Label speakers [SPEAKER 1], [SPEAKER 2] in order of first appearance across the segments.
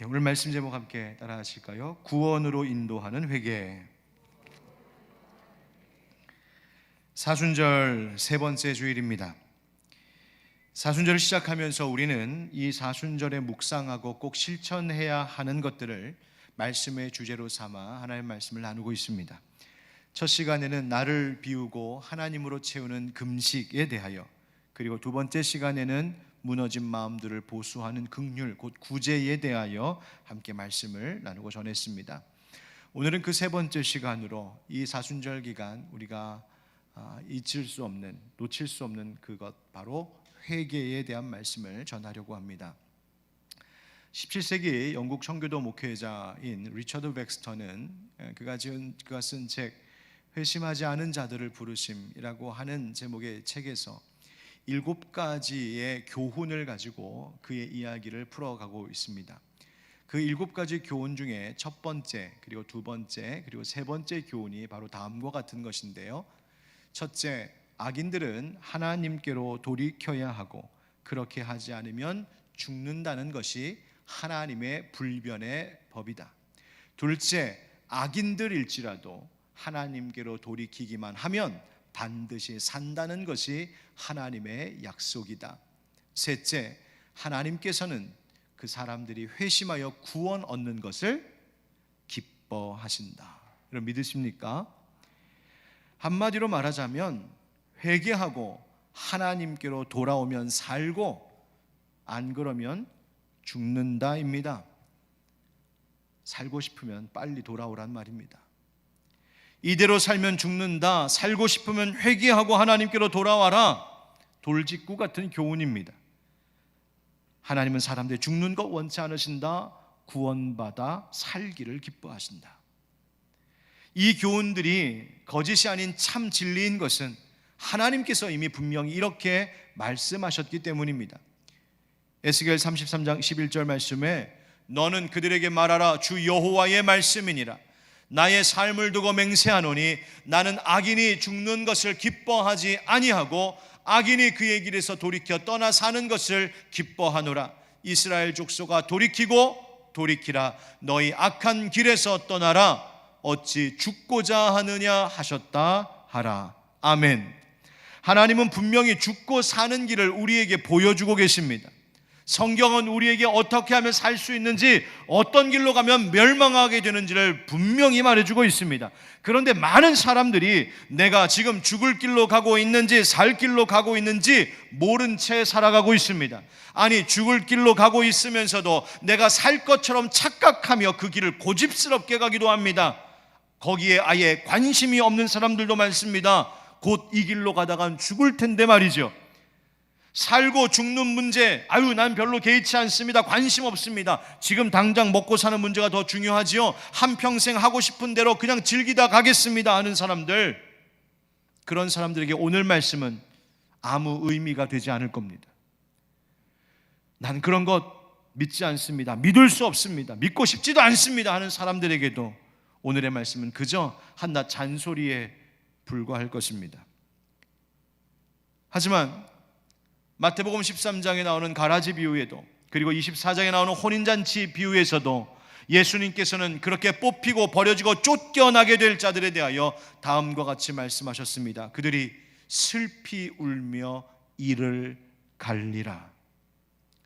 [SPEAKER 1] 오늘 말씀 제목 함께 따라 하실까요? 구원으로 인도하는 회개. 사순절 세 번째 주일입니다. 사순절을 시작하면서 우리는 이 사순절에 묵상하고 꼭 실천해야 하는 것들을 말씀의 주제로 삼아 하나님의 말씀을 나누고 있습니다. 첫 시간에는 나를 비우고 하나님으로 채우는 금식에 대하여, 그리고 두 번째 시간에는 무너진 마음들을 보수하는 긍휼, 곧 구제에 대하여 함께 말씀을 나누고 전했습니다. 오늘은 그 세 번째 시간으로 이 사순절 기간 우리가 놓칠 수 없는 그것, 바로 회개에 대한 말씀을 전하려고 합니다. 17세기 영국 청교도 목회자인 리처드 백스터는 그가 쓴 책 회심하지 않은 자들을 부르심이라고 하는 제목의 책에서 7가지의 교훈을 가지고 그의 이야기를 풀어가고 있습니다. 그 7가지 교훈 중에 첫 번째, 그리고 두 번째, 그리고 세 번째 교훈이 바로 다음과 같은 것인데요. 첫째, 악인들은 하나님께로 돌이켜야 하고 그렇게 하지 않으면 죽는다는 것이 하나님의 불변의 법이다. 둘째, 악인들일지라도 하나님께로 돌이키기만 하면 반드시 산다는 것이 하나님의 약속이다. 셋째, 하나님께서는 그 사람들이 회심하여 구원 얻는 것을 기뻐하신다. 여러분 믿으십니까? 한마디로 말하자면 회개하고 하나님께로 돌아오면 살고, 안 그러면 죽는다입니다. 살고 싶으면 빨리 돌아오란 말입니다. 이대로 살면 죽는다, 살고 싶으면 회개하고 하나님께로 돌아와라, 돌직구 같은 교훈입니다. 하나님은 사람들이 죽는 것 원치 않으신다, 구원받아 살기를 기뻐하신다. 이 교훈들이 거짓이 아닌 참 진리인 것은 하나님께서 이미 분명히 이렇게 말씀하셨기 때문입니다. 에스겔 33장 11절 말씀에 너는 그들에게 말하라, 주 여호와의 말씀이니라. 나의 삶을 두고 맹세하노니 나는 악인이 죽는 것을 기뻐하지 아니하고 악인이 그의 길에서 돌이켜 떠나 사는 것을 기뻐하노라. 이스라엘 족속아 돌이키라. 너희 악한 길에서 떠나라. 어찌 죽고자 하느냐 하셨다 하라. 아멘. 하나님은 분명히 죽고 사는 길을 우리에게 보여주고 계십니다. 성경은 우리에게 어떻게 하면 살 수 있는지, 어떤 길로 가면 멸망하게 되는지를 분명히 말해주고 있습니다. 그런데 많은 사람들이 내가 지금 죽을 길로 가고 있는지 살 길로 가고 있는지 모른 채 살아가고 있습니다. 아니, 죽을 길로 가고 있으면서도 내가 살 것처럼 착각하며 그 길을 고집스럽게 가기도 합니다. 거기에 아예 관심이 없는 사람들도 많습니다. 곧 이 길로 가다간 죽을 텐데 말이죠. 살고 죽는 문제, 난 별로 개의치 않습니다. 관심 없습니다. 지금 당장 먹고 사는 문제가 더 중요하지요. 한평생 하고 싶은 대로 그냥 즐기다 가겠습니다 하는 사람들, 그런 사람들에게 오늘 말씀은 아무 의미가 되지 않을 겁니다. 난 그런 것 믿지 않습니다, 믿을 수 없습니다, 믿고 싶지도 않습니다 하는 사람들에게도 오늘의 말씀은 그저 한낱 잔소리에 불과할 것입니다. 하지만 마태복음 13장에 나오는 가라지 비유에도, 그리고 24장에 나오는 혼인잔치 비유에서도 예수님께서는 그렇게 뽑히고 버려지고 쫓겨나게 될 자들에 대하여 다음과 같이 말씀하셨습니다. 그들이 슬피 울며 이를 갈리라.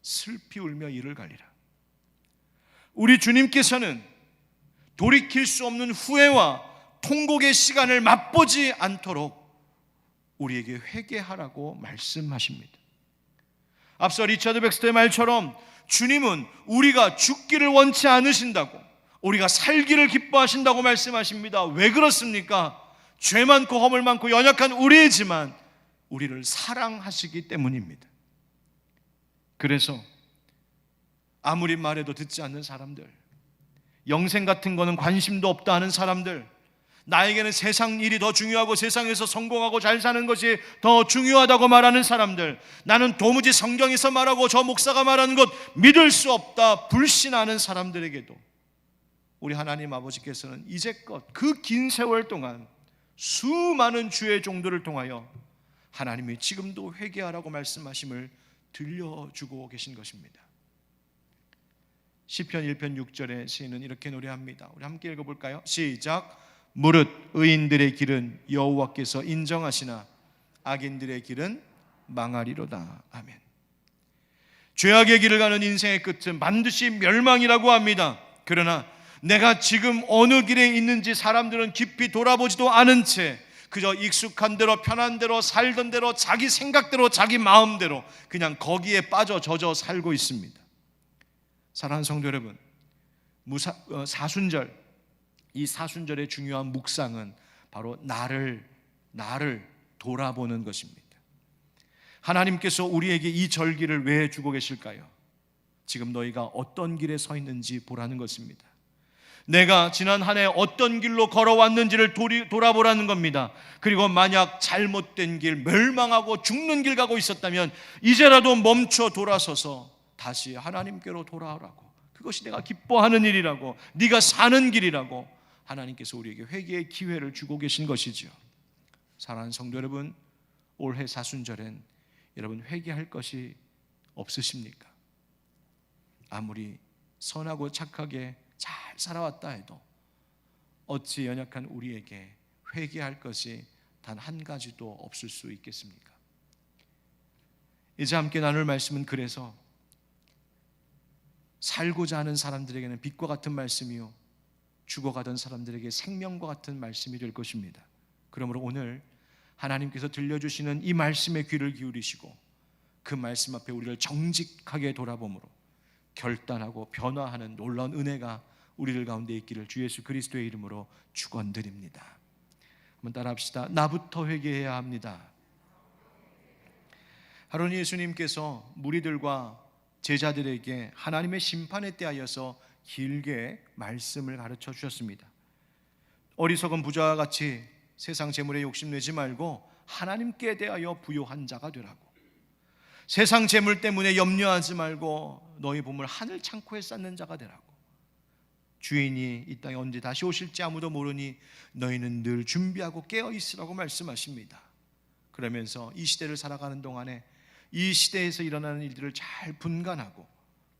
[SPEAKER 1] 슬피 울며 이를 갈리라. 우리 주님께서는 돌이킬 수 없는 후회와 통곡의 시간을 맛보지 않도록 우리에게 회개하라고 말씀하십니다. 앞서 리처드 백스터의 말처럼 주님은 우리가 죽기를 원치 않으신다고, 우리가 살기를 기뻐하신다고 말씀하십니다. 왜 그렇습니까? 죄 많고 허물 많고 연약한 우리이지만 우리를 사랑하시기 때문입니다. 그래서 아무리 말해도 듣지 않는 사람들, 영생 같은 거는 관심도 없다 하는 사람들, 나에게는 세상 일이 더 중요하고 세상에서 성공하고 잘 사는 것이 더 중요하다고 말하는 사람들, 나는 도무지 성경에서 말하고 저 목사가 말하는 것 믿을 수 없다 불신하는 사람들에게도 우리 하나님 아버지께서는 이제껏 그 긴 세월 동안 수많은 주의 종들을 통하여 하나님이 지금도 회개하라고 말씀하심을 들려주고 계신 것입니다. 시편 1편 6절에 시인은 이렇게 노래합니다. 우리 함께 읽어볼까요? 시작. 무릇 의인들의 길은 여호와께서 인정하시나 악인들의 길은 망하리로다. 아멘. 죄악의 길을 가는 인생의 끝은 반드시 멸망이라고 합니다. 그러나 내가 지금 어느 길에 있는지 사람들은 깊이 돌아보지도 않은 채 그저 익숙한 대로 편한 대로 살던 대로 자기 생각대로 자기 마음대로 그냥 거기에 빠져 젖어 살고 있습니다. 사랑하는 성도 여러분, 사순절, 이 사순절의 중요한 묵상은 바로 나를 돌아보는 것입니다. 하나님께서 우리에게 이 절기를 왜 주고 계실까요? 지금 너희가 어떤 길에 서 있는지 보라는 것입니다. 내가 지난 한 해 어떤 길로 걸어왔는지를 돌아보라는 겁니다. 그리고 만약 잘못된 길, 멸망하고 죽는 길 가고 있었다면 이제라도 멈춰 돌아서서 다시 하나님께로 돌아오라고, 그것이 내가 기뻐하는 일이라고, 네가 사는 길이라고 하나님께서 우리에게 회개의 기회를 주고 계신 것이죠. 사랑하는 성도 여러분, 올해 사순절엔 여러분 회개할 것이 없으십니까? 아무리 선하고 착하게 잘 살아왔다 해도 어찌 연약한 우리에게 회개할 것이 단 한 가지도 없을 수 있겠습니까? 이제 함께 나눌 말씀은 그래서 살고자 하는 사람들에게는 빛과 같은 말씀이요 죽어가던 사람들에게 생명과 같은 말씀이 될 것입니다. 그러므로 오늘 하나님께서 들려주시는 이 말씀에 귀를 기울이시고 그 말씀 앞에 우리를 정직하게 돌아봄으로 결단하고 변화하는 놀라운 은혜가 우리들 가운데 있기를 주 예수 그리스도의 이름으로 축원드립니다. 한번 따라합시다. 나부터 회개해야 합니다. 하루는 예수님께서 무리들과 제자들에게 하나님의 심판에 대하여서 길게 말씀을 가르쳐 주셨습니다. 어리석은 부자와 같이 세상 재물에 욕심내지 말고 하나님께 대하여 부요한 자가 되라고, 세상 재물 때문에 염려하지 말고 너희 보물 하늘 창고에 쌓는 자가 되라고, 주인이 이 땅에 언제 다시 오실지 아무도 모르니 너희는 늘 준비하고 깨어 있으라고 말씀하십니다. 그러면서 이 시대를 살아가는 동안에 이 시대에서 일어나는 일들을 잘 분간하고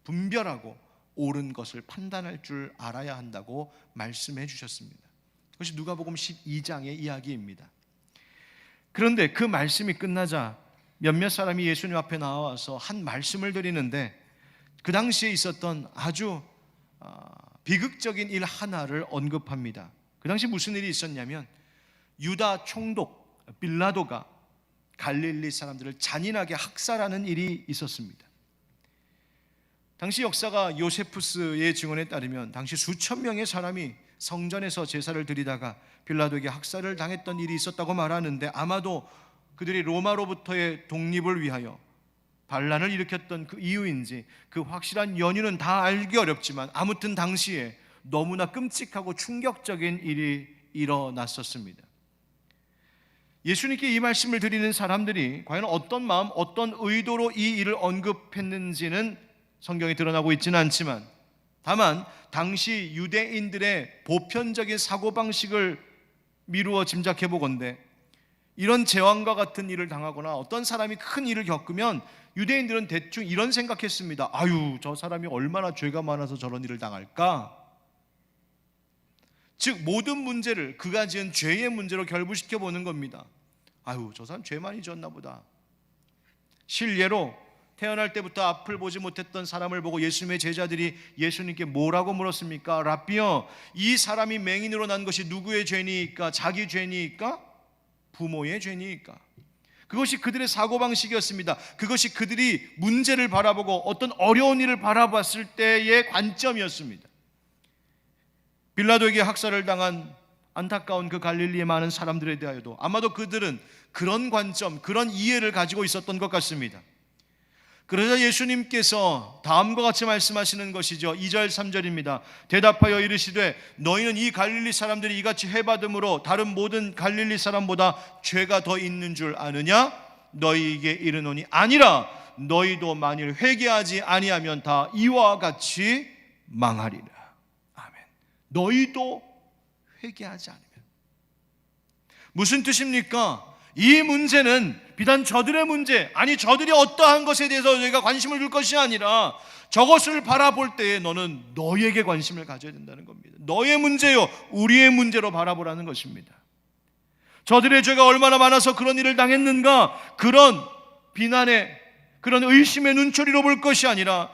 [SPEAKER 1] 분별하고 옳은 것을 판단할 줄 알아야 한다고 말씀해 주셨습니다. 그것이 누가복음 12장의 이야기입니다. 그런데 그 말씀이 끝나자 몇몇 사람이 예수님 앞에 나와서 한 말씀을 드리는데 그 당시에 있었던 아주 비극적인 일 하나를 언급합니다. 그 당시 무슨 일이 있었냐면 유다 총독 빌라도가 갈릴리 사람들을 잔인하게 학살하는 일이 있었습니다. 당시 역사가 요세푸스의 증언에 따르면 당시 수천 명의 사람이 성전에서 제사를 드리다가 빌라도에게 학살을 당했던 일이 있었다고 말하는데 아마도 그들이 로마로부터의 독립을 위하여 반란을 일으켰던 그 이유인지 그 확실한 연유는 다 알기 어렵지만 아무튼 당시에 너무나 끔찍하고 충격적인 일이 일어났었습니다. 예수님께 이 말씀을 드리는 사람들이 과연 어떤 마음, 어떤 의도로 이 일을 언급했는지는 성경에 드러나고 있지는 않지만 다만 당시 유대인들의 보편적인 사고방식을 미루어 짐작해 보건대 이런 재앙과 같은 일을 당하거나 어떤 사람이 큰 일을 겪으면 유대인들은 대충 이런 생각했습니다. 아유, 저 사람이 얼마나 죄가 많아서 저런 일을 당할까? 즉 모든 문제를 그가 지은 죄의 문제로 결부시켜 보는 겁니다. 아유, 저 사람 죄 많이 지었나 보다. 실례로 태어날 때부터 앞을 보지 못했던 사람을 보고 예수님의 제자들이 예수님께 뭐라고 물었습니까? 랍비여, 이 사람이 맹인으로 난 것이 누구의 죄니까? 자기 죄니까? 부모의 죄니까? 그것이 그들의 사고방식이었습니다. 그것이 그들이 문제를 바라보고 어떤 어려운 일을 바라봤을 때의 관점이었습니다. 빌라도에게 학살을 당한 안타까운 그 갈릴리의 많은 사람들에 대하여도 아마도 그들은 그런 관점, 그런 이해를 가지고 있었던 것 같습니다. 그러자 예수님께서 다음과 같이 말씀하시는 것이죠. 2절 3절입니다. 대답하여 이르시되 너희는 이 갈릴리 사람들이 이같이 회받음으로 다른 모든 갈릴리 사람보다 죄가 더 있는 줄 아느냐? 너희에게 이르노니 아니라 너희도 만일 회개하지 아니하면 다 이와 같이 망하리라. 아멘. 너희도 회개하지 않으면 무슨 뜻입니까? 이 문제는 비단 저들의 문제, 아니 저들이 어떠한 것에 대해서 너희가 관심을 둘 것이 아니라 저것을 바라볼 때에 너는 너에게 관심을 가져야 된다는 겁니다. 너의 문제요, 우리의 문제로 바라보라는 것입니다. 저들의 죄가 얼마나 많아서 그런 일을 당했는가, 그런 비난의, 그런 의심의 눈초리로 볼 것이 아니라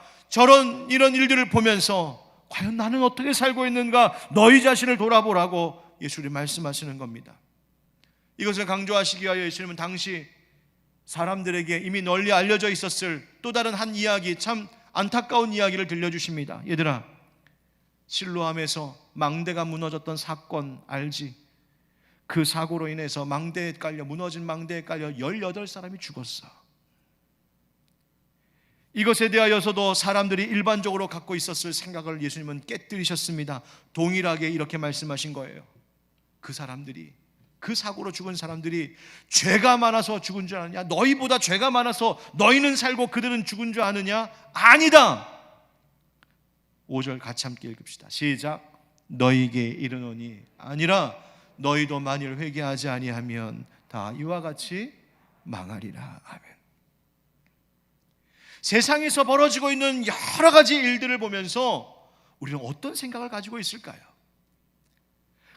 [SPEAKER 1] 이런 일들을 보면서 과연 나는 어떻게 살고 있는가, 너희 자신을 돌아보라고 예수님이 말씀하시는 겁니다. 이것을 강조하시기 위하여 예수님은 당시 사람들에게 이미 널리 알려져 있었을 또 다른 한 이야기, 참 안타까운 이야기를 들려주십니다. 얘들아, 실로암에서 망대가 무너졌던 사건 알지? 그 사고로 인해서 무너진 망대에 깔려 18사람이 죽었어. 이것에 대하여서도 사람들이 일반적으로 갖고 있었을 생각을 예수님은 깨뜨리셨습니다. 동일하게 이렇게 말씀하신 거예요. 그 사고로 죽은 사람들이 죄가 많아서 죽은 줄 아느냐? 너희보다 죄가 많아서 너희는 살고 그들은 죽은 줄 아느냐? 아니다. 5절 같이 함께 읽읍시다. 시작. 너희에게 이르노니 아니라 너희도 만일 회개하지 아니하면 다 이와 같이 망하리라. 아멘. 세상에서 벌어지고 있는 여러 가지 일들을 보면서 우리는 어떤 생각을 가지고 있을까요?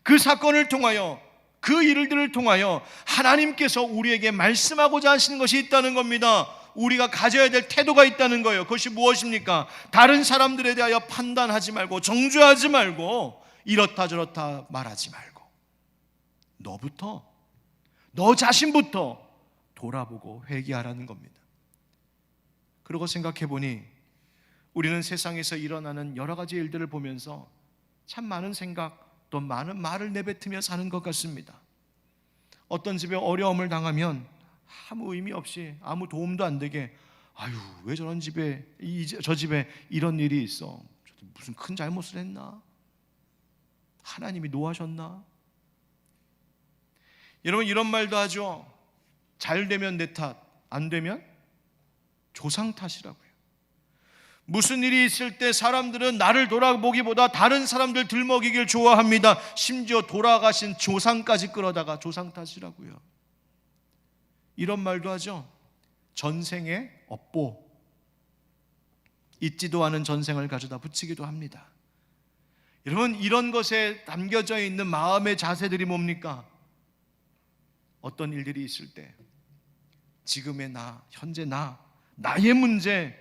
[SPEAKER 1] 그 사건을 통하여, 그 일들을 통하여 하나님께서 우리에게 말씀하고자 하시는 것이 있다는 겁니다. 우리가 가져야 될 태도가 있다는 거예요. 그것이 무엇입니까? 다른 사람들에 대하여 판단하지 말고, 정죄하지 말고, 이렇다 저렇다 말하지 말고, 너 자신부터 돌아보고 회개하라는 겁니다. 그러고 생각해 보니 우리는 세상에서 일어나는 여러 가지 일들을 보면서 참 많은 생각, 또 많은 말을 내뱉으며 사는 것 같습니다. 어떤 집에 어려움을 당하면 아무 의미 없이, 아무 도움도 안 되게, 아유 왜 저런 집에, 저 집에 이런 일이 있어, 무슨 큰 잘못을 했나? 하나님이 노하셨나? 여러분, 이런 말도 하죠. 잘 되면 내 탓, 안 되면 조상 탓이라고요. 무슨 일이 있을 때 사람들은 나를 돌아보기보다 다른 사람들 들먹이길 좋아합니다. 심지어 돌아가신 조상까지 끌어다가 조상 탓이라고요. 이런 말도 하죠. 전생의 업보, 잊지도 않은 전생을 가져다 붙이기도 합니다. 여러분, 이런 것에 담겨져 있는 마음의 자세들이 뭡니까? 어떤 일들이 있을 때 지금의 나, 현재 나의 문제,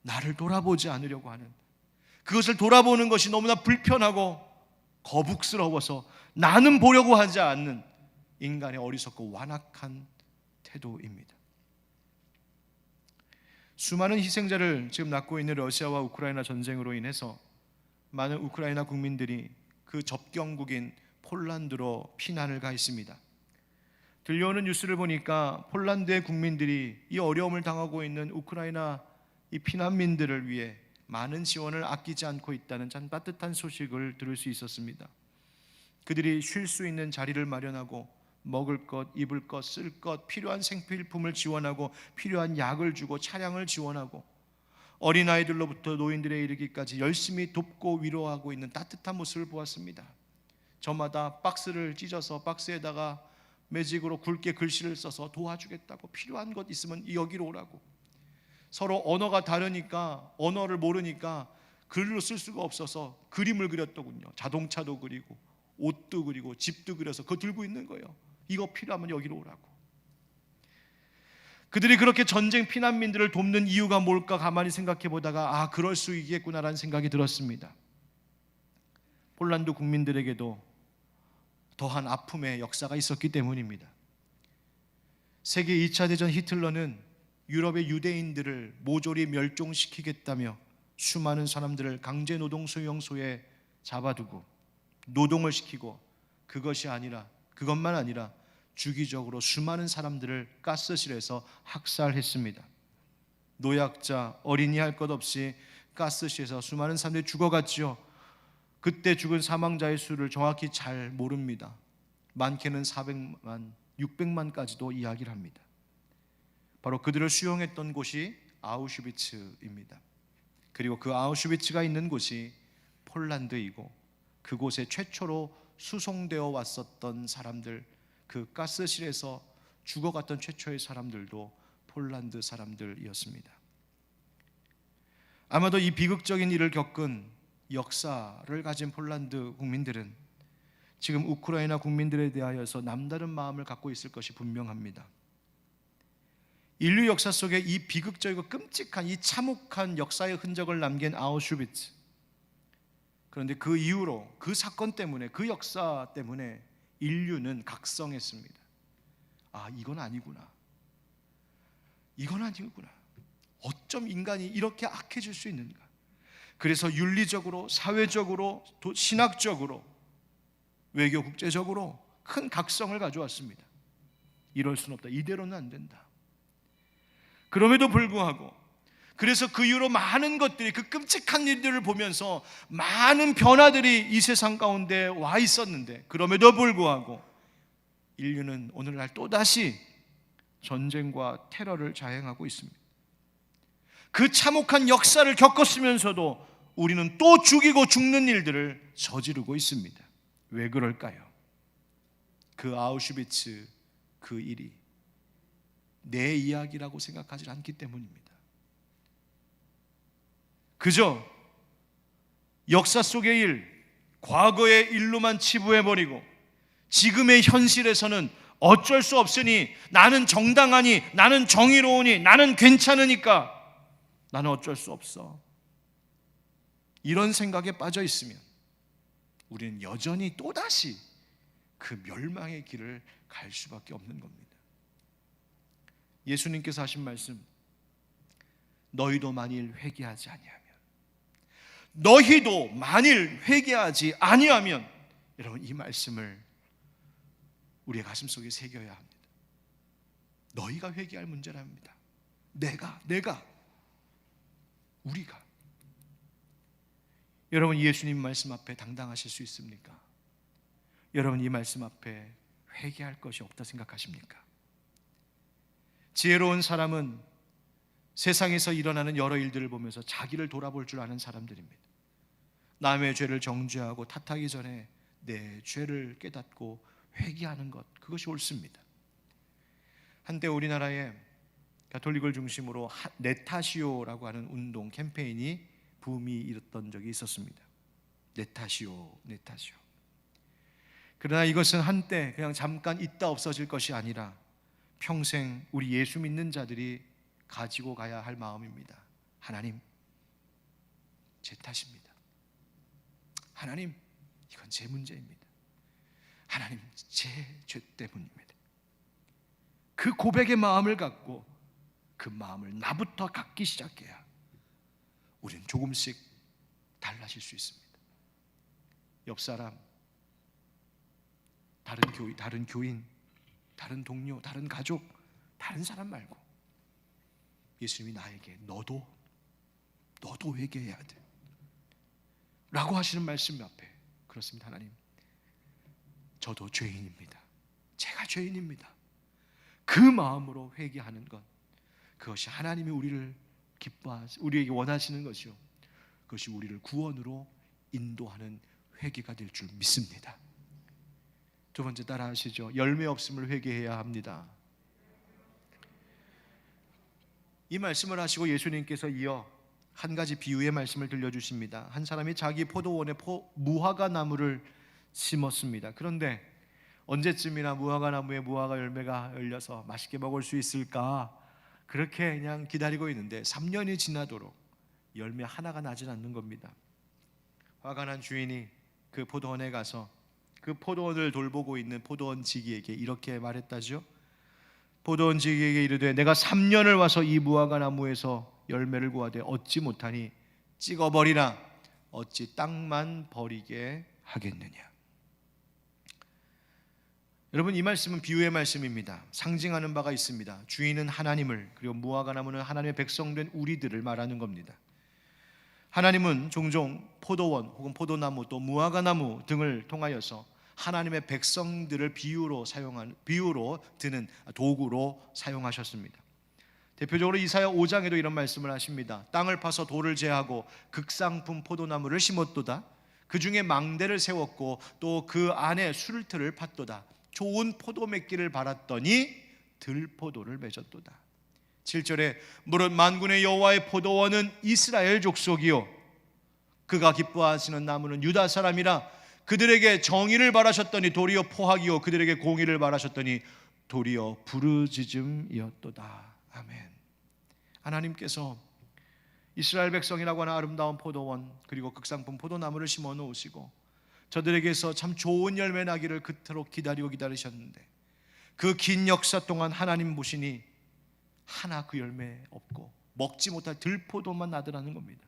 [SPEAKER 1] 나를 돌아보지 않으려고 하는, 그것을 돌아보는 것이 너무나 불편하고 거북스러워서 나는 보려고 하지 않는 인간의 어리석고 완악한 태도입니다. 수많은 희생자를 지금 낳고 있는 러시아와 우크라이나 전쟁으로 인해서 많은 우크라이나 국민들이 그 접경국인 폴란드로 피난을 가 있습니다. 들려오는 뉴스를 보니까 폴란드의 국민들이 이 어려움을 당하고 있는 우크라이나 이 피난민들을 위해 많은 지원을 아끼지 않고 있다는 참 따뜻한 소식을 들을 수 있었습니다. 그들이 쉴 수 있는 자리를 마련하고 먹을 것, 입을 것, 쓸 것, 필요한 생필품을 지원하고 필요한 약을 주고 차량을 지원하고 어린아이들로부터 노인들에 이르기까지 열심히 돕고 위로하고 있는 따뜻한 모습을 보았습니다. 저마다 박스를 찢어서 박스에다가 매직으로 굵게 글씨를 써서 도와주겠다고, 필요한 것 있으면 여기로 오라고. 서로 언어가 다르니까, 언어를 모르니까 글로 쓸 수가 없어서 그림을 그렸더군요. 자동차도 그리고 옷도 그리고 집도 그려서 그거 들고 있는 거예요. 이거 필요하면 여기로 오라고. 그들이 그렇게 전쟁 피난민들을 돕는 이유가 뭘까 가만히 생각해 보다가 그럴 수 있겠구나라는 생각이 들었습니다. 폴란드 국민들에게도 더한 아픔의 역사가 있었기 때문입니다. 세계 2차 대전 히틀러는 유럽의 유대인들을 모조리 멸종시키겠다며 수많은 사람들을 강제노동 수용소에 잡아두고 노동을 시키고, 그것만 아니라 주기적으로 수많은 사람들을 가스실에서 학살했습니다. 노약자, 어린이 할 것 없이 가스실에서 수많은 사람들이 죽어갔지요. 그때 죽은 사망자의 수를 정확히 잘 모릅니다. 많게는 400만, 600만까지도 이야기를 합니다. 바로 그들을 수용했던 곳이 아우슈비츠입니다. 그리고 그 아우슈비츠가 있는 곳이 폴란드이고, 그곳에 최초로 수송되어 왔었던 사람들, 그 가스실에서 죽어갔던 최초의 사람들도 폴란드 사람들이었습니다. 아마도 이 비극적인 일을 겪은 역사를 가진 폴란드 국민들은 지금 우크라이나 국민들에 대하여서 남다른 마음을 갖고 있을 것이 분명합니다. 인류 역사 속에 이 비극적이고 끔찍한 이 참혹한 역사의 흔적을 남긴 아우슈비츠, 그런데 그 이후로 그 사건 때문에, 그 역사 때문에 인류는 각성했습니다. 이건 아니구나, 이건 아니구나, 어쩜 인간이 이렇게 악해질 수 있는가. 그래서 윤리적으로, 사회적으로, 신학적으로, 외교 국제적으로 큰 각성을 가져왔습니다. 이럴 수는 없다, 이대로는 안 된다. 그럼에도 불구하고, 그래서 그 이후로 많은 것들이, 그 끔찍한 일들을 보면서 많은 변화들이 이 세상 가운데 와 있었는데, 그럼에도 불구하고 인류는 오늘날 또다시 전쟁과 테러를 자행하고 있습니다. 그 참혹한 역사를 겪었으면서도 우리는 또 죽이고 죽는 일들을 저지르고 있습니다. 왜 그럴까요? 그 아우슈비츠 그 일이 내 이야기라고 생각하지 않기 때문입니다. 그저 역사 속의 일, 과거의 일로만 치부해버리고 지금의 현실에서는 어쩔 수 없으니, 나는 정당하니, 나는 정의로우니, 나는 괜찮으니까 나는 어쩔 수 없어, 이런 생각에 빠져 있으면 우리는 여전히 또다시 그 멸망의 길을 갈 수밖에 없는 겁니다. 예수님께서 하신 말씀, 너희도 만일 회개하지 아니하면, 너희도 만일 회개하지 아니하면, 여러분 이 말씀을 우리의 가슴속에 새겨야 합니다. 너희가 회개할 문제랍니다. 내가, 우리가. 여러분 예수님 말씀 앞에 당당하실 수 있습니까? 여러분 이 말씀 앞에 회개할 것이 없다 생각하십니까? 지혜로운 사람은 세상에서 일어나는 여러 일들을 보면서 자기를 돌아볼 줄 아는 사람들입니다. 남의 죄를 정죄하고 탓하기 전에 내 죄를 깨닫고 회개하는 것, 그것이 옳습니다. 한때 우리나라에 가톨릭을 중심으로 네타시오라고 하는 운동 캠페인이 붐이 일었던 적이 있었습니다. 네타시오. 그러나 이것은 한때 그냥 잠깐 있다 없어질 것이 아니라 평생 우리 예수 믿는 자들이 가지고 가야 할 마음입니다. 하나님, 제 탓입니다. 하나님, 이건 제 문제입니다. 하나님, 제 죄 때문입니다. 그 고백의 마음을 갖고 그 마음을 나부터 갖기 시작해야 우리는 조금씩 달라질 수 있습니다. 옆 사람, 다른 교인, 다른 동료, 다른 가족, 다른 사람 말고 예수님이 나에게 너도 회개해야 돼 라고 하시는 말씀 앞에, 그렇습니다. 하나님, 저도 죄인입니다. 제가 죄인입니다. 그 마음으로 회개하는 것, 그것이 하나님이 우리에게 원하시는 것이요, 그것이 우리를 구원으로 인도하는 회개가 될 줄 믿습니다. 두 번째 따라 하시죠. 열매 없음을 회개해야 합니다. 이 말씀을 하시고 예수님께서 이어 한 가지 비유의 말씀을 들려주십니다. 한 사람이 자기 포도원에 무화과 나무를 심었습니다. 그런데 언제쯤이나 무화과 나무에 무화과 열매가 열려서 맛있게 먹을 수 있을까, 그렇게 그냥 기다리고 있는데 3년이 지나도록 열매 하나가 나질 않는 겁니다. 화가 난 주인이 그 포도원에 가서 그 포도원을 돌보고 있는 포도원지기에게 이렇게 말했다죠. 포도원지기에게 이르되 내가 3년을 와서 이 무화과 나무에서 열매를 구하되 얻지 못하니 찍어버리라. 어찌 땅만 버리게 하겠느냐. 여러분, 이 말씀은 비유의 말씀입니다. 상징하는 바가 있습니다. 주인은 하나님을, 그리고 무화과 나무는 하나님의 백성된 우리들을 말하는 겁니다. 하나님은 종종 포도원 혹은 포도나무 또 무화과 나무 등을 통하여서 하나님의 백성들을 비유로 드는 도구로 사용하셨습니다. 대표적으로 이사야 5장에도 이런 말씀을 하십니다. 땅을 파서 돌을 제하고 극상품 포도나무를 심었도다. 그 중에 망대를 세웠고 또 그 안에 수틀을 팠도다. 좋은 포도 맺기를 바랐더니 들포도를 맺었도다. 7절에 무릇 만군의 여호와의 포도원은 이스라엘 족속이요 그가 기뻐하시는 나무는 유다 사람이라. 그들에게 정의를 바라셨더니 도리어 포악이요 그들에게 공의를 바라셨더니 도리어 부르짖음이었도다. 아멘. 하나님께서 이스라엘 백성이라고 하는 아름다운 포도원 그리고 극상품 포도나무를 심어 놓으시고 저들에게서 참 좋은 열매 나기를 그토록 기다리셨는데 그 긴 역사 동안 하나님 보시니 하나 그 열매 없고 먹지 못할 들포도만 나더라는 겁니다.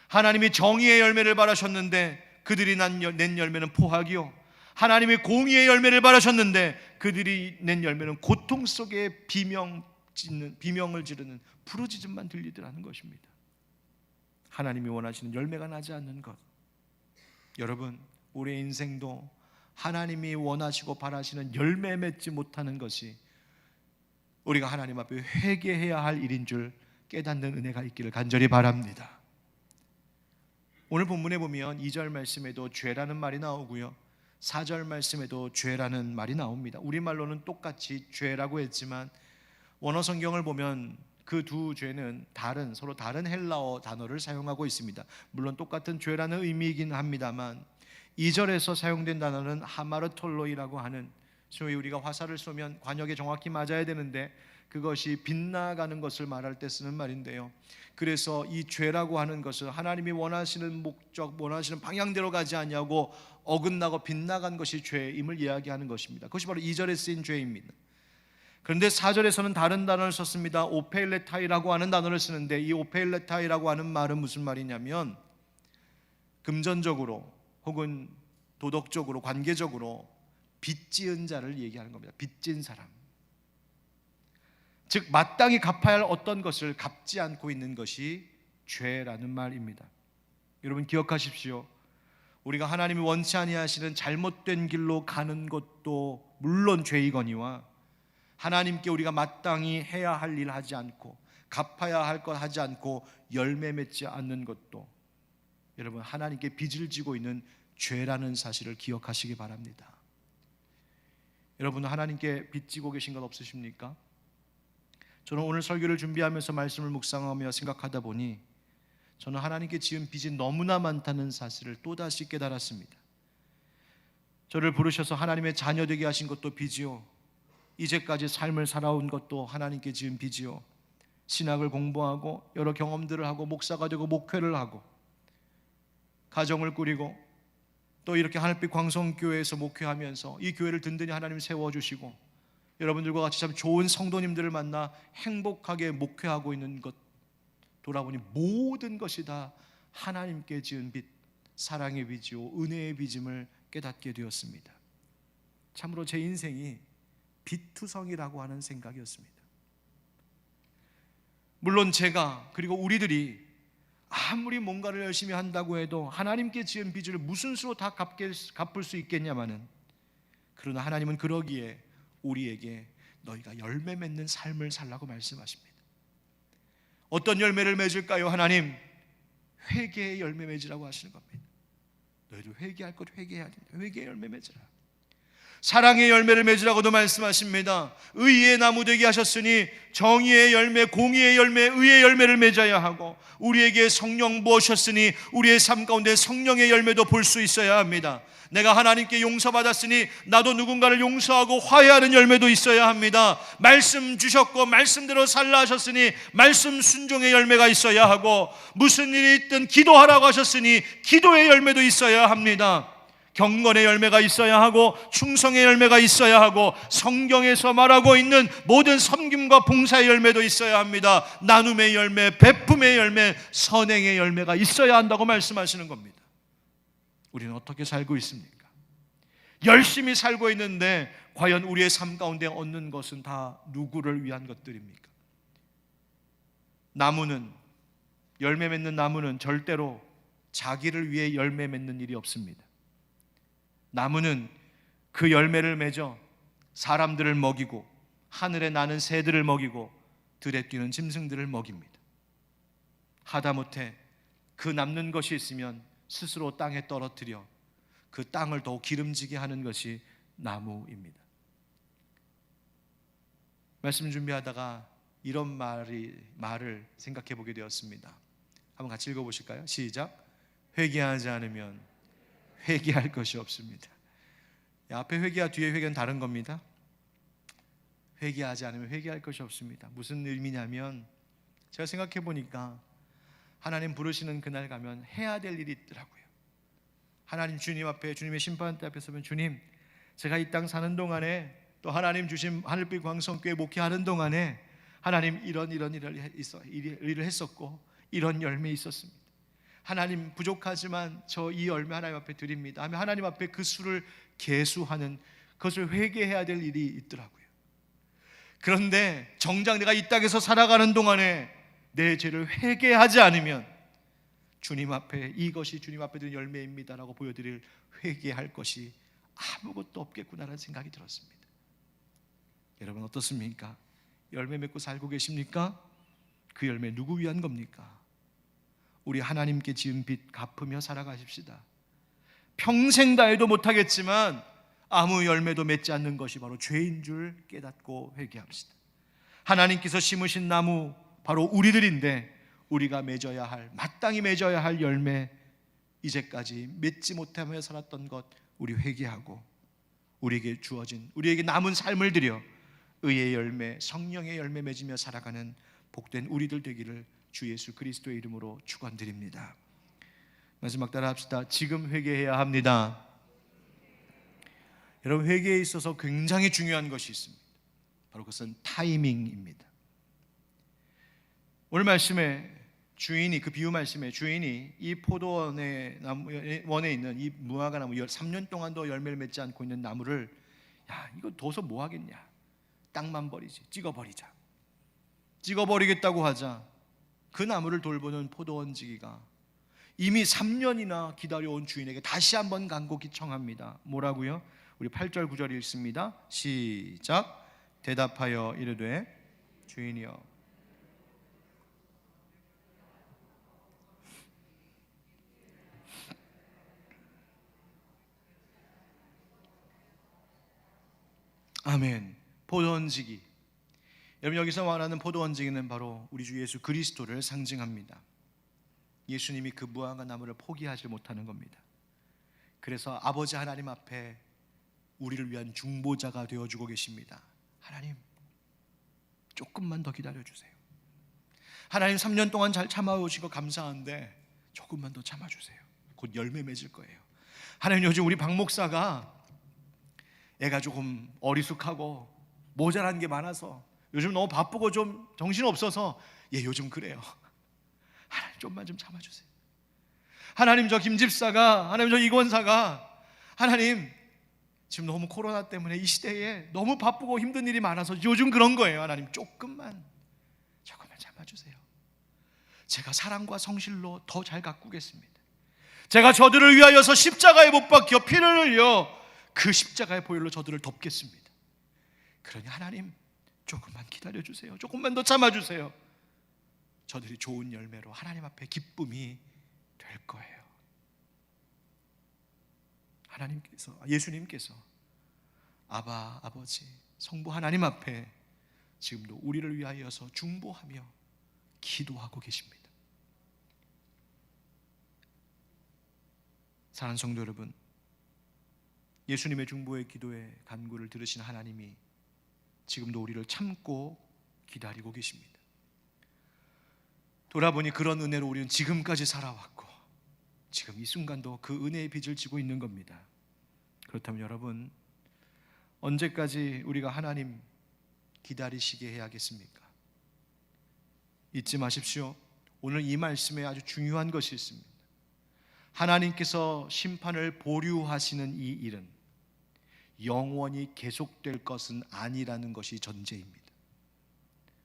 [SPEAKER 1] 하나님이 정의의 열매를 바라셨는데 그들이 낸 열매는 포악이요 하나님이 공의의 열매를 바라셨는데 그들이 낸 열매는 고통 속에 비명을 지르는 부르짖음만 들리더라는 것입니다. 하나님이 원하시는 열매가 나지 않는 것. 여러분, 우리의 인생도 하나님이 원하시고 바라시는 열매 맺지 못하는 것이 우리가 하나님 앞에 회개해야 할 일인 줄 깨닫는 은혜가 있기를 간절히 바랍니다. 오늘 본문에 보면 2절 말씀에도 죄라는 말이 나오고요 4절 말씀에도 죄라는 말이 나옵니다. 우리말로는 똑같이 죄라고 했지만 원어 성경을 보면 그 두 죄는 서로 다른 헬라어 단어를 사용하고 있습니다. 물론 똑같은 죄라는 의미이긴 합니다만 2절에서 사용된 단어는 하마르톨로이라고 하는, 소위 우리가 화살을 쏘면 관역에 정확히 맞아야 되는데 그것이 빗나가는 것을 말할 때 쓰는 말인데요. 그래서 이 죄라고 하는 것은 하나님이 원하시는 목적, 원하시는 방향대로 가지 않냐고 어긋나고 빗나간 것이 죄임을 이야기하는 것입니다. 그것이 바로 2절에 쓰인 죄입니다. 그런데 4절에서는 다른 단어를 썼습니다. 오페일레타이라고 하는 단어를 쓰는데 이 오페일레타이라고 하는 말은 무슨 말이냐면 금전적으로 혹은 도덕적으로 관계적으로 빚지은 자를 얘기하는 겁니다. 빚진 사람, 즉 마땅히 갚아야 할 어떤 것을 갚지 않고 있는 것이 죄라는 말입니다. 여러분 기억하십시오. 우리가 하나님이 원치 아니하시는 잘못된 길로 가는 것도 물론 죄이거니와 하나님께 우리가 마땅히 해야 할 일 하지 않고 갚아야 할 것 하지 않고 열매 맺지 않는 것도 여러분 하나님께 빚을 지고 있는 죄라는 사실을 기억하시기 바랍니다. 여러분 하나님께 빚지고 계신 것 없으십니까? 저는 오늘 설교를 준비하면서 말씀을 묵상하며 생각하다 보니 저는 하나님께 지은 빚이 너무나 많다는 사실을 또다시 깨달았습니다. 저를 부르셔서 하나님의 자녀 되게 하신 것도 빚이요, 이제까지 삶을 살아온 것도 하나님께 지은 빚이요, 신학을 공부하고 여러 경험들을 하고 목사가 되고 목회를 하고 가정을 꾸리고 또 이렇게 하늘빛 광성교회에서 목회하면서 이 교회를 든든히 하나님 세워주시고 여러분들과 같이 참 좋은 성도님들을 만나 행복하게 목회하고 있는 것 돌아보니 모든 것이 다 하나님께 지은 빚, 사랑의 빚이요 은혜의 빚임을 깨닫게 되었습니다. 참으로 제 인생이 빚투성이라고 하는 생각이었습니다. 물론 제가 그리고 우리들이 아무리 뭔가를 열심히 한다고 해도 하나님께 지은 빚을 무슨 수로 다 갚을 수 있겠냐마는, 그러나 하나님은 그러기에 우리에게 너희가 열매 맺는 삶을 살라고 말씀하십니다. 어떤 열매를 맺을까요? 하나님, 회개의 열매 맺으라고 하시는 겁니다. 너희들 회개할 것 회개해야 된다. 회개의 열매 맺으라. 사랑의 열매를 맺으라고도 말씀하십니다. 의의 나무 되게 하셨으니 정의의 열매, 공의의 열매, 의의 열매를 맺어야 하고, 우리에게 성령 부으셨으니 우리의 삶 가운데 성령의 열매도 볼 수 있어야 합니다. 내가 하나님께 용서받았으니 나도 누군가를 용서하고 화해하는 열매도 있어야 합니다. 말씀 주셨고 말씀대로 살라 하셨으니 말씀 순종의 열매가 있어야 하고, 무슨 일이 있든 기도하라고 하셨으니 기도의 열매도 있어야 합니다. 경건의 열매가 있어야 하고 충성의 열매가 있어야 하고 성경에서 말하고 있는 모든 섬김과 봉사의 열매도 있어야 합니다. 나눔의 열매, 베품의 열매, 선행의 열매가 있어야 한다고 말씀하시는 겁니다. 우리는 어떻게 살고 있습니까? 열심히 살고 있는데 과연 우리의 삶 가운데 얻는 것은 다 누구를 위한 것들입니까? 나무는, 열매 맺는 나무는 절대로 자기를 위해 열매 맺는 일이 없습니다. 나무는 그 열매를 맺어 사람들을 먹이고 하늘에 나는 새들을 먹이고 들에 뛰는 짐승들을 먹입니다. 하다못해 그 남는 것이 있으면 스스로 땅에 떨어뜨려 그 땅을 더 기름지게 하는 것이 나무입니다. 말씀 준비하다가 이런 말을 생각해 보게 되었습니다. 한번 같이 읽어보실까요? 시작. 회개하지 않으면 회개할 것이 없습니다. 앞에 회개와 뒤에 회개는 다른 겁니다. 회개하지 않으면 회개할 것이 없습니다. 무슨 의미냐면, 제가 생각해 보니까 하나님 부르시는 그날 가면 해야 될 일이 있더라고요. 하나님 주님 앞에, 주님의 심판대 앞에 서면, 주님, 제가 이 땅 사는 동안에, 또 하나님 주신 하늘빛 광성교회 목회하는 동안에 하나님 이런 일을 했었고 이런 열매 있었습니다. 하나님 부족하지만 저 이 열매 하나님 앞에 드립니다 하면 하나님 앞에 그 수를 계수하는, 그것을 회개해야 될 일이 있더라고요. 그런데 정작 내가 이 땅에서 살아가는 동안에 내 죄를 회개하지 않으면 주님 앞에, 이것이 주님 앞에 드린 열매입니다라고 보여드릴 회개할 것이 아무것도 없겠구나라는 생각이 들었습니다. 여러분 어떻습니까? 열매 맺고 살고 계십니까? 그 열매 누구 위한 겁니까? 우리 하나님께 지은 빚 갚으며 살아가십시다. 평생 다해도 못하겠지만 아무 열매도 맺지 않는 것이 바로 죄인 줄 깨닫고 회개합시다. 하나님께서 심으신 나무 바로 우리들인데, 우리가 맺어야 할, 마땅히 맺어야 할 열매, 이제까지 맺지 못하며 살았던 것 우리 회개하고, 우리에게 주어진, 우리에게 남은 삶을 들여 의의 열매, 성령의 열매 맺으며 살아가는 복된 우리들 되기를 주 예수 그리스도의 이름으로 축원드립니다. 마지막 따라 합시다. 지금 회개해야 합니다. 여러분, 회개에 있어서 굉장히 중요한 것이 있습니다. 바로 그것은 타이밍입니다. 오늘 말씀에 주인이, 그 비유 말씀에 주인이 이 포도원에 있는 이 무화과 나무, 3년 동안도 열매를 맺지 않고 있는 나무를, 야, 이거 둬서 뭐 하겠냐, 땅만 버리지, 찍어버리겠다고 하자 그 나무를 돌보는 포도원지기가 이미 3년이나 기다려온 주인에게 다시 한번 간곡히 청합니다. 뭐라고요? 우리 8절 9절 읽습니다. 시작. 대답하여 이르되 주인이여, 아멘. 포도원지기, 여러분 여기서 말하는 포도원지기는 바로 우리 주 예수 그리스도를 상징합니다. 예수님이 그 무화과 나무를 포기하지 못하는 겁니다. 그래서 아버지 하나님 앞에 우리를 위한 중보자가 되어주고 계십니다. 하나님, 조금만 더 기다려주세요. 하나님, 3년 동안 잘 참아오신 거 감사한데 조금만 더 참아주세요. 곧 열매 맺을 거예요. 하나님, 요즘 우리 박 목사가 애가 조금 어리숙하고 모자란 게 많아서 요즘 너무 바쁘고 좀 정신없어서 요즘 그래요. 하나님, 좀만 좀 참아주세요. 하나님, 저 김집사가, 하나님, 저 이권사가, 하나님, 지금 너무 코로나 때문에 이 시대에 너무 바쁘고 힘든 일이 많아서 요즘 그런 거예요. 하나님, 조금만 참아주세요. 제가 사랑과 성실로 더 잘 가꾸겠습니다. 제가 저들을 위하여서 십자가에 못 박혀 피를 흘려 그 십자가의 보혈로 저들을 덮겠습니다. 그러니 하나님, 조금만 기다려주세요. 조금만 더 참아주세요. 저들이 좋은 열매로 하나님 앞에 기쁨이 될 거예요. 하나님께서, 예수님께서 아바, 아버지, 성부 하나님 앞에 지금도 우리를 위하여서 중보하며 기도하고 계십니다. 사랑하는 성도 여러분, 예수님의 중보의 기도의 간구를 들으신 하나님이 지금도 우리를 참고 기다리고 계십니다. 돌아보니 그런 은혜로 우리는 지금까지 살아왔고 지금 이 순간도 그 은혜의 빚을 지고 있는 겁니다. 그렇다면 여러분, 언제까지 우리가 하나님 기다리시게 해야겠습니까? 잊지 마십시오. 오늘 이 말씀에 아주 중요한 것이 있습니다. 하나님께서 심판을 보류하시는 이 일은 영원히 계속될 것은 아니라는 것이 전제입니다.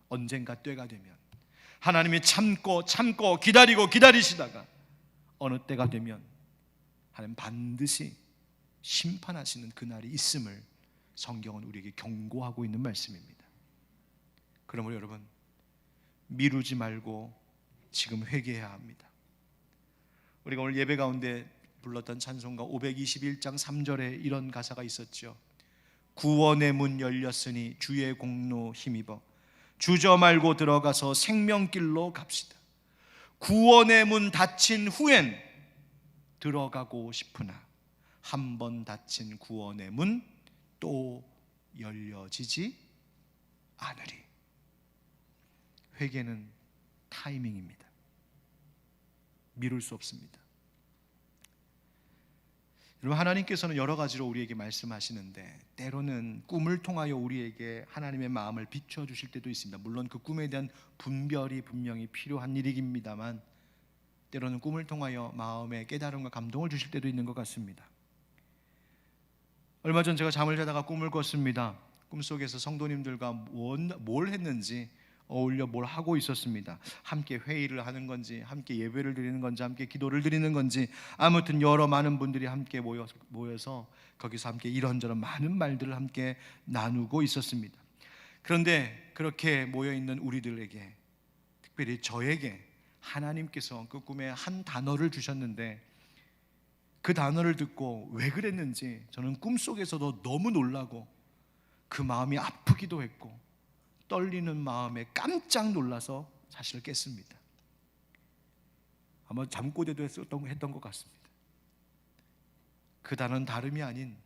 [SPEAKER 1] 언젠가 때가 되면 하나님이 참고 기다리시다가 어느 때가 되면 하나님 반드시 심판하시는 그날이 있음을 성경은 우리에게 경고하고 있는 말씀입니다. 그러므로 여러분, 미루지 말고 지금 회개해야 합니다. 우리가 오늘 예배 가운데 불렀던 찬송가 521장 3절에 이런 가사가 있었죠. 구원의 문 열렸으니 주의 공로 힘입어 주저 말고 들어가서 생명길로 갑시다. 구원의 문 닫힌 후엔 들어가고 싶으나 한 번 닫힌 구원의 문 또 열려지지 않으리. 회개는 타이밍입니다. 미룰 수 없습니다. 여러분, 하나님께서는 여러 가지로 우리에게 말씀하시는데 때로는 꿈을 통하여 우리에게 하나님의 마음을 비춰주실 때도 있습니다. 물론 그 꿈에 대한 분별이 분명히 필요한 일입니다만 때로는 꿈을 통하여 마음의 깨달음과 감동을 주실 때도 있는 것 같습니다. 얼마 전 제가 잠을 자다가 꿈을 꿨습니다. 꿈속에서 성도님들과 뭘 했는지 어울려 뭘 하고 있었습니다. 함께 회의를 하는 건지, 함께 예배를 드리는 건지, 함께 기도를 드리는 건지, 아무튼 여러 많은 분들이 함께 모여서 거기서 함께 이런저런 많은 말들을 함께 나누고 있었습니다. 그런데 그렇게 모여있는 우리들에게, 특별히 저에게 하나님께서 그 꿈에 한 단어를 주셨는데 그 단어를 듣고 왜 그랬는지 저는 꿈속에서도 너무 놀라고 그 마음이 아프기도 했고 떨리는 마음에 깜짝 놀라서 자신을 깼습니다. 아마 잠꼬대도 했던 것 같습니다. 그 단어는 다름이 아닌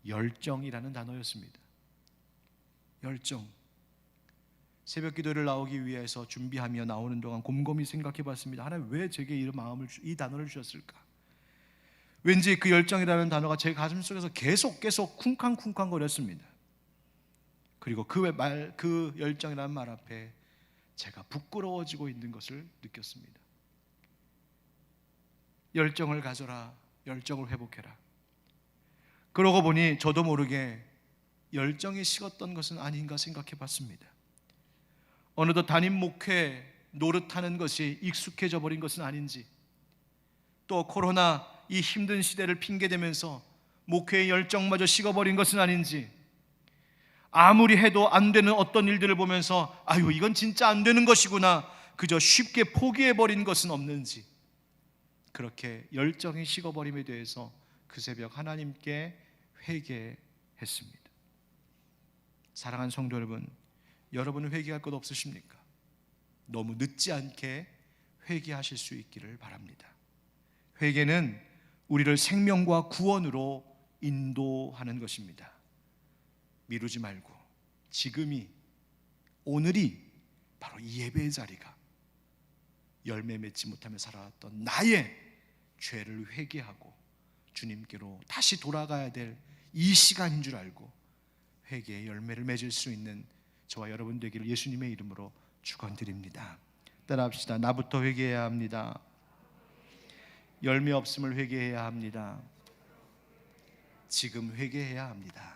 [SPEAKER 1] 열정이라는 단어였습니다. 열정. 새벽 기도를 나오기 위해서 준비하며 나오는 동안 곰곰이 생각해 봤습니다. 하나님 왜 제게 이 단어를 주셨을까? 왠지 그 열정이라는 단어가 제 가슴 속에서 계속 쿵쾅쿵쾅 거렸습니다. 그리고 그 열정이라는 말 앞에 제가 부끄러워지고 있는 것을 느꼈습니다. 열정을 가져라, 열정을 회복해라. 그러고 보니 저도 모르게 열정이 식었던 것은 아닌가 생각해 봤습니다. 어느덧 담임 목회 노릇하는 것이 익숙해져 버린 것은 아닌지, 또 코로나 이 힘든 시대를 핑계대면서 목회의 열정마저 식어버린 것은 아닌지, 아무리 해도 안 되는 어떤 일들을 보면서 아유 이건 진짜 안 되는 것이구나 그저 쉽게 포기해버린 것은 없는지, 그렇게 열정이 식어버림에 대해서 그 새벽 하나님께 회개했습니다. 사랑하는 성도 여러분, 여러분은 회개할 것 없으십니까? 너무 늦지 않게 회개하실 수 있기를 바랍니다. 회개는 우리를 생명과 구원으로 인도하는 것입니다. 미루지 말고 지금이, 오늘이 바로 이 예배의 자리가 열매 맺지 못하며 살아왔던 나의 죄를 회개하고 주님께로 다시 돌아가야 될 이 시간인 줄 알고 회개의 열매를 맺을 수 있는 저와 여러분 되기를 예수님의 이름으로 축원드립니다. 따라합시다. 나부터 회개해야 합니다. 열매 없음을 회개해야 합니다. 지금 회개해야 합니다.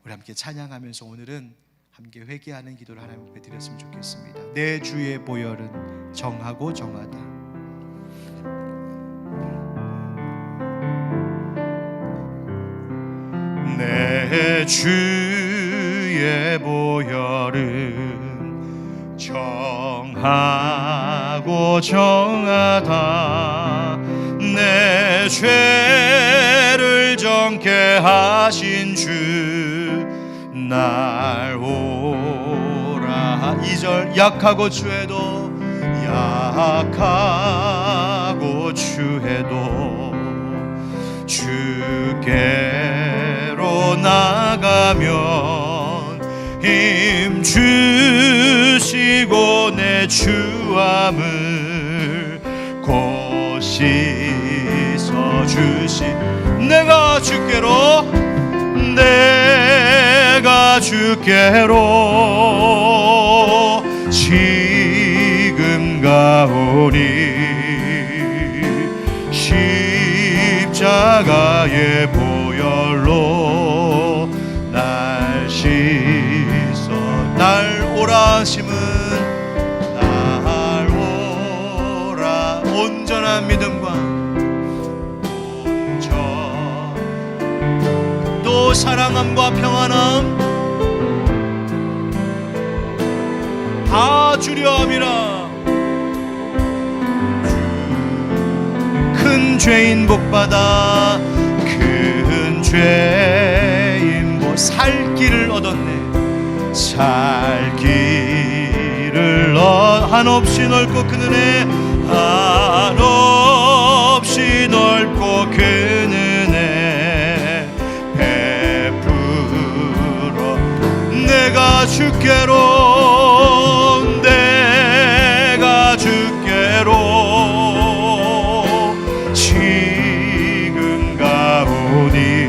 [SPEAKER 1] 우리 함께 찬양하면서 오늘은 함께 회개하는 기도를 하나님 앞에 드렸으면 좋겠습니다. 내 주의 보혈은 정하고 정하다. 내 주의 보혈은 정하고 정하다. 내 죄를 정케 하신 주 날 오라. 2절 약하고 추해도 주께로 나가면 힘 주시고 내 추함을 곧 씻어주시. 내가 주께로 지금 가오니 십자가의 보혈로 날 씻어. 날 오라 하심은 날 오라. 온전한 믿음과 또 사랑함과 평안함 다 주려 함이라. 큰 죄인 복받아 큰 죄 살 길을 얻었네. 살 길을 한없이 넓고 그 은혜, 한없이 넓고 그 은혜 베풀어 내가 주께로, 내가 주께로 지금 가오니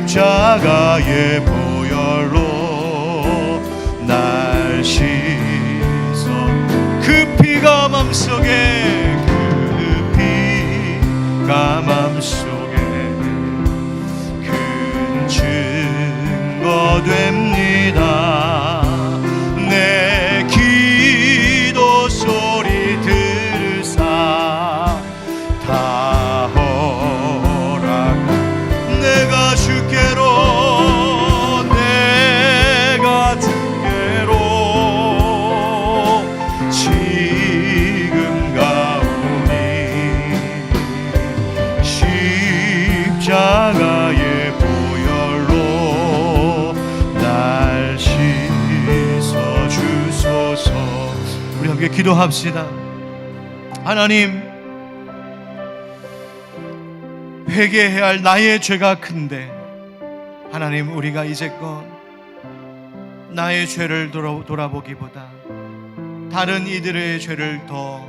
[SPEAKER 1] 십자가의 보혈로 날 씻어 그 피가 맘속에, 그 피가 맘속에 큰 증거 됩니다. 내 기도 소리 들으사 다 허락, 내가 주께로, 내가 주께로 지금 가오니 십자가의 보혈로 날 씻어 주소서. 우리 함께 기도합시다. 하나님, 회개해야 할 나의 죄가 큰데 하나님, 우리가 이제껏 나의 죄를 돌아보기보다 다른 이들의 죄를 더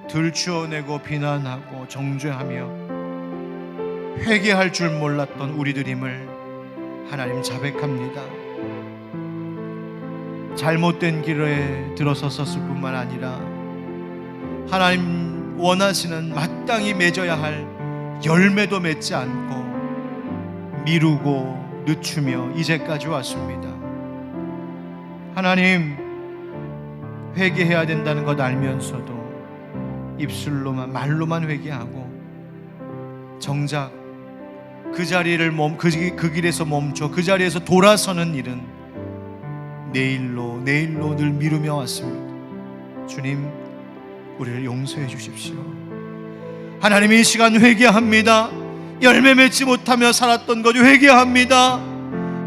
[SPEAKER 1] 들추어내고 비난하고 정죄하며 회개할 줄 몰랐던 우리들임을 하나님 자백합니다. 잘못된 길에 들어섰을 뿐만 아니라 하나님 원하시는 마땅히 맺어야 할 열매도 맺지 않고 미루고 늦추며 이제까지 왔습니다. 하나님, 회개해야 된다는 것 알면서도 입술로만, 말로만 회개하고 정작 그 자리를 그 길에서 멈춰 그 자리에서 돌아서는 일은 내일로 늘 미루며 왔습니다. 주님, 우리를 용서해 주십시오. 하나님, 이 시간 회개합니다. 열매 맺지 못하며 살았던 것 회개합니다.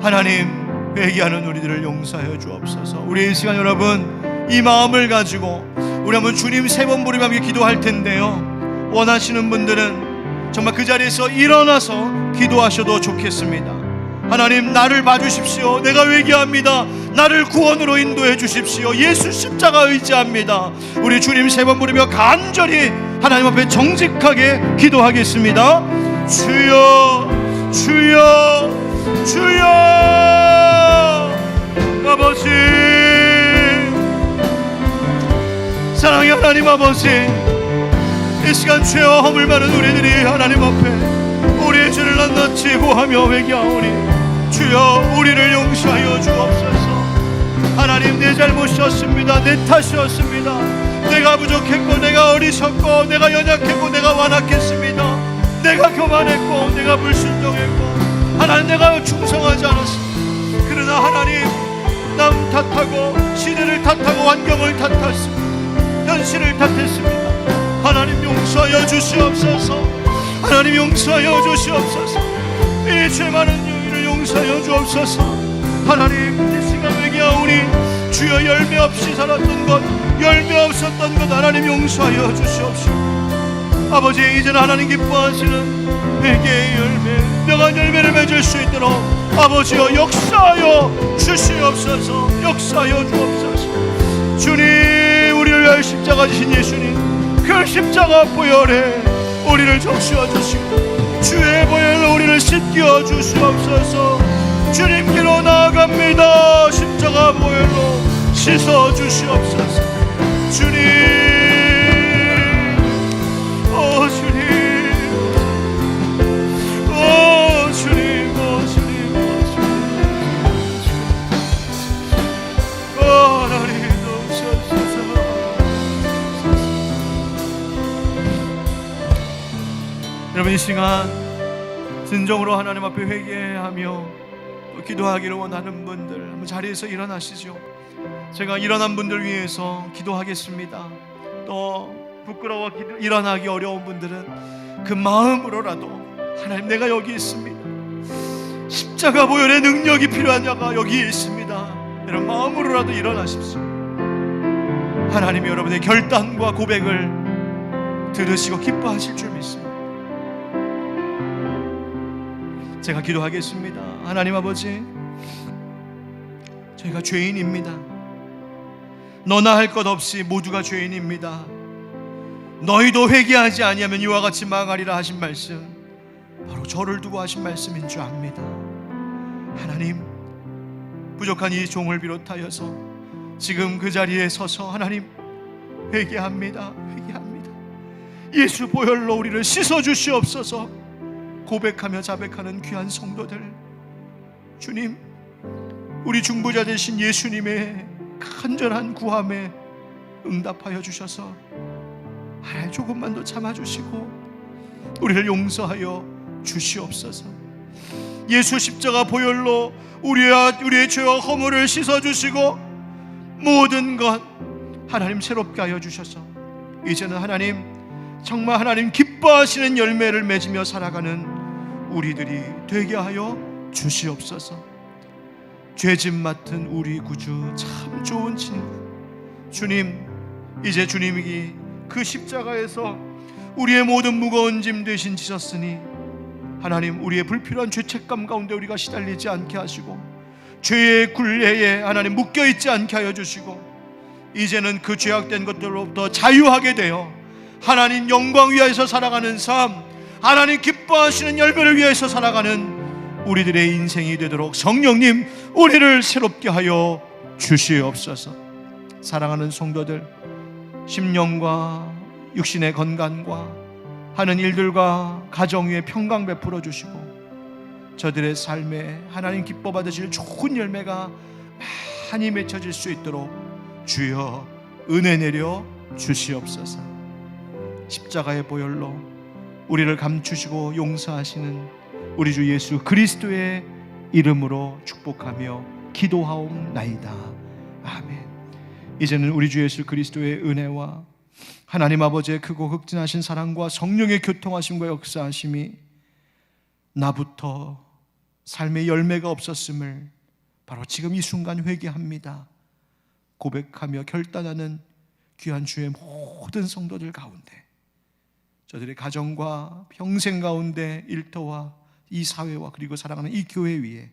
[SPEAKER 1] 하나님, 회개하는 우리들을 용서하여 주옵소서. 우리 이 시간 여러분, 이 마음을 가지고 우리 한번 주님 3번 부르며 함께 기도할 텐데요, 원하시는 분들은 정말 그 자리에서 일어나서 기도하셔도 좋겠습니다. 하나님, 나를 봐주십시오. 내가 회개합니다. 나를 구원으로 인도해 주십시오. 예수 십자가 의지합니다. 우리 주님 3번 부르며 간절히 하나님 앞에 정직하게 기도하겠습니다. 주여, 주여, 주여. 아버지, 사랑의 하나님 아버지, 이 시간 죄와 허물 많은 우리들이 하나님 앞에 우리의 죄를 낱낱이 고하며 회개하오니 주여, 우리를 용서하여 주옵소서. 하나님, 내 잘못이었습니다. 내 탓이었습니다. 내가 부족했고, 내가 어리석고, 내가 연약했고, 내가 완악했습니다. 내가 교만했고, 내가 불순종했고, 하나님, 내가 충성하지 않았습니다. 그러나 하나님, 남 탓하고 시대를 탓하고 환경을 탓했습니다. 현실을 탓했습니다. 하나님, 용서하여 주시옵소서. 하나님, 용서하여 주시옵소서. 이 죄 많은 영혼을 용서하여 주옵소서. 하나님, 이 시간 회개하오니 주여, 열매 없이 살았던 것, 열매 없었던 것 하나님 용서하여 주시옵시오. 아버지, 이제는 하나님 기뻐하시는 회개의 열매, 명한 열매를 맺을 수 있도록 아버지여 역사하여 주시옵소서. 역사하여 주옵소서. 주님, 우리를 위하여 십자가 지신 예수님, 그 십자가 보혈에 우리를 적시어 주시고 주의 보혈로 우리를 씻겨 주시옵소서. 주님께로 나아갑니다. 십자가 보혈로 씻어 주시옵소서. 주님, 오 주님, 오 주님, 오 주님, 오 주님, 오 하나님 도우소서. 여러분, 이 시간 진정으로 하나님 앞에 회개하며 또 기도하기를 원하는 분들 한번 자리에서 일어나시죠. 제가 일어난 분들 위해서 기도하겠습니다. 또 부끄러워 일어나기 어려운 분들은 그 마음으로라도 하나님, 내가 여기 있습니다. 십자가 보혈의 능력이 필요한 자가 여기에 있습니다. 이런 마음으로라도 일어나십시오. 하나님이 여러분의 결단과 고백을 들으시고 기뻐하실 줄 믿습니다. 제가 기도하겠습니다. 하나님 아버지, 저희가 죄인입니다. 너나 할 것 없이 모두가 죄인입니다. 너희도 회개하지 아니하면 이와 같이 망하리라 하신 말씀, 바로 저를 두고 하신 말씀인 줄 압니다. 하나님, 부족한 이 종을 비롯하여서 지금 그 자리에 서서 하나님 회개합니다. 예수 보혈로 우리를 씻어주시옵소서. 고백하며 자백하는 귀한 성도들, 주님, 우리 중보자 되신 예수님의 간절한 구함에 응답하여 주셔서 하나님 조금만 더 참아주시고 우리를 용서하여 주시옵소서. 예수 십자가 보혈로 우리의 죄와 허물을 씻어주시고 모든 것 하나님 새롭게 하여 주셔서 이제는 하나님 정말 하나님 기뻐하시는 열매를 맺으며 살아가는 우리들이 되게 하여 주시옵소서. 죄짐 맡은 우리 구주, 참 좋은 친구 주님, 이제 주님이 그 십자가에서 우리의 모든 무거운 짐 대신 지셨으니 하나님, 우리의 불필요한 죄책감 가운데 우리가 시달리지 않게 하시고 죄의 굴레에 하나님 묶여있지 않게 하여 주시고 이제는 그 죄악된 것들로부터 자유하게 되어 하나님 영광 위하여서 살아가는 삶, 하나님 기뻐하시는 열매를 위하여서 살아가는 우리들의 인생이 되도록 성령님, 우리를 새롭게 하여 주시옵소서. 사랑하는 성도들, 심령과 육신의 건강과 하는 일들과 가정 위에 평강 베풀어 주시고 저들의 삶에 하나님 기뻐 받으실 좋은 열매가 많이 맺혀질 수 있도록 주여 은혜 내려 주시옵소서. 십자가의 보혈로 우리를 감추시고 용서하시는 우리 주 예수 그리스도의 이름으로 축복하며 기도하옵나이다. 아멘. 이제는 우리 주 예수 그리스도의 은혜와 하나님 아버지의 크고 극진하신 사랑과 성령의 교통하심과 역사하심이 나부터 삶의 열매가 없었음을 바로 지금 이 순간 회개합니다 고백하며 결단하는 귀한 주의 모든 성도들 가운데, 저들의 가정과 평생 가운데 일터와 이 사회와 그리고 사랑하는 이 교회 위에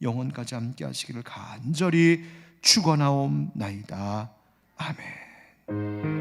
[SPEAKER 1] 영원까지 함께 하시기를 간절히 축원하옵나이다. 아멘.